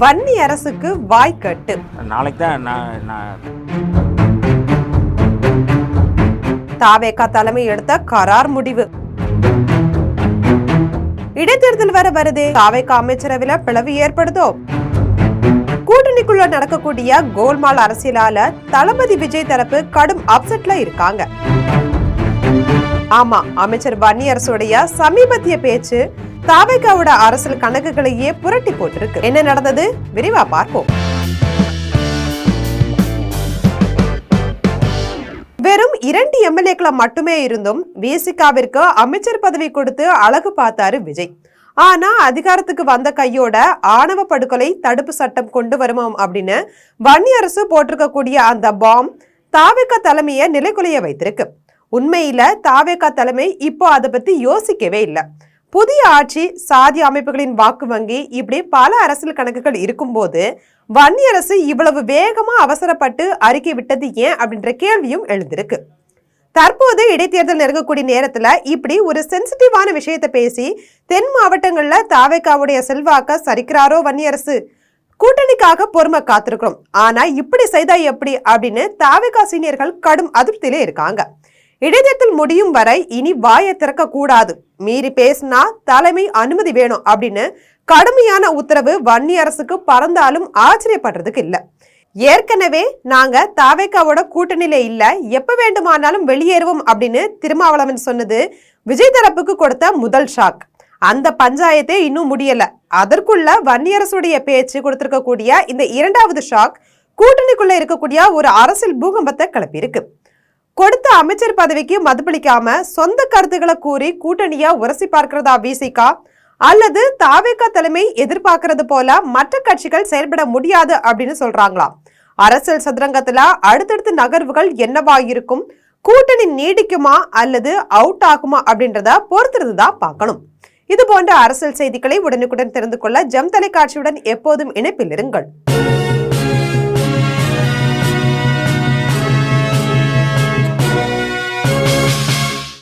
வன்னி அரசுக்கு வாய்க்கட்டு. நாளைக்கு தான் தாவேகா தலைமை எடுத்த கரார் முடிவு. இடைத்தேர்தல் வர வருதே, தாவேகா அமைச்சரவையில பிளவு ஏற்படுதோ? கூட்டணிக்குள்ள நடக்கக்கூடிய கோல்மால் அரசியலால தளபதி விஜய் தரப்பு கடும் அப்செட்ல இருக்காங்க. ஆமா, அமைச்சர் வன்னி அரசுடைய சமீபத்திய பேச்சு தாவேகாவோட அரசியல் கணக்குகளையே புரட்டி போட்டிருக்கு. என்ன நடந்தது விரிவா பார்ப்போம். வெறும் 2 எம்எல்ஏக்களை மட்டுமே இருந்தும் விசிகாவிற்கு அமைச்சர் பதவி கொடுத்து அழகு பார்த்தாரு விஜய். ஆனா அதிகாரத்துக்கு வந்த கையோட ஆணவ படுகொலை தடுப்பு சட்டம் கொண்டு வருமாம் அப்படின்னு வன்னி அரசு போட்டிருக்கக்கூடிய அந்த பாம் தாவேகா தலைமையை நிலைக்குலைய வைத்திருக்கு. உண்மையில தாவேகா தலைமை இப்போ அதை பத்தி யோசிக்கவே இல்லை. புதிய ஆட்சி, சாதி அமைப்புகளின் வாக்கு வங்கி, இப்படி பல அரசியல் கணக்குகள் இருக்கும்போது வன்னி அரசு இவ்வளவு வேகமா அவசரப்பட்டு அறிக்கை விட்டது ஏன் அப்படின்ற கேள்வியும் எழுந்திருக்கு. தற்போது இடைத்தேர்தல் நெருங்கக்கூடிய நேரத்துல இப்படி ஒரு சென்சிட்டிவான விஷயத்தை பேசி தென் மாவட்டங்கள்ல தாவேகாவுடைய செல்வாக்க சரிக்கிறாரோ வன்னி அரசு? கூட்டணிக்காக பொறுமை காத்திருக்கிறோம், ஆனா இப்படி செய்தா எப்படி அப்படின்னு தாவேகா சீனியர்கள் கடும் அதிருப்தியிலே இருக்காங்க. இடைத்தேர்தல் முடியும் வரை இனி வாயை திறக்க கூடாது, மீறி பேசினா தலைமை அனுமதி வேணும் அப்படின்னு கடுமையான உத்தரவு வன்னி அரசுக்கு பறந்தாலும் ஆச்சரியப்படுறதுக்கு இல்ல. ஏற்கனவே நாங்க தாவேகாவோட கூட்டணியில இல்ல, எப்ப வேண்டுமானாலும் வெளியேறுவோம் அப்படின்னு திருமாவளவன் சொன்னது விஜய் தரப்புக்கு கொடுத்த முதல் ஷாக். அந்த பஞ்சாயத்தே இன்னும் முடியல. அதற்குள்ள வன்னி அரசுடைய பேச்சு கொடுத்திருக்கக்கூடிய இந்த 2வது ஷாக் கூட்டணிக்குள்ள இருக்கக்கூடிய ஒரு அரசியல் பூகம்பத்தை கிளப்பியிருக்கு. கொடுத்த அமைச்சர் பதவிக்கு மதிப்பளிக்காம சொந்த கருத்துக்களை கூறி கூட்டணியா உரசி பார்க்கிறதா விசிகா, அல்லது தாவேகா தலைமை எதிர்பார்க்கறது போல மற்ற கட்சிகள் செயல்பட முடியாது அப்படின்னு சொல்றாங்களா? அரசியல் சதுரங்கத்துல அடுத்தடுத்த நகர்வுகள் என்னவா இருக்கும்? கூட்டணி நீடிக்குமா அல்லது அவுட் ஆகுமா அப்படின்றத பொறுத்திருந்துதான் பார்க்கணும். இது போன்ற அரசியல் செய்திகளை உடனுக்குடன் தெரிந்து கொள்ள ஜெம் தொலைக்காட்சியுடன் எப்போதும் இணைப்பில் இருங்கள்.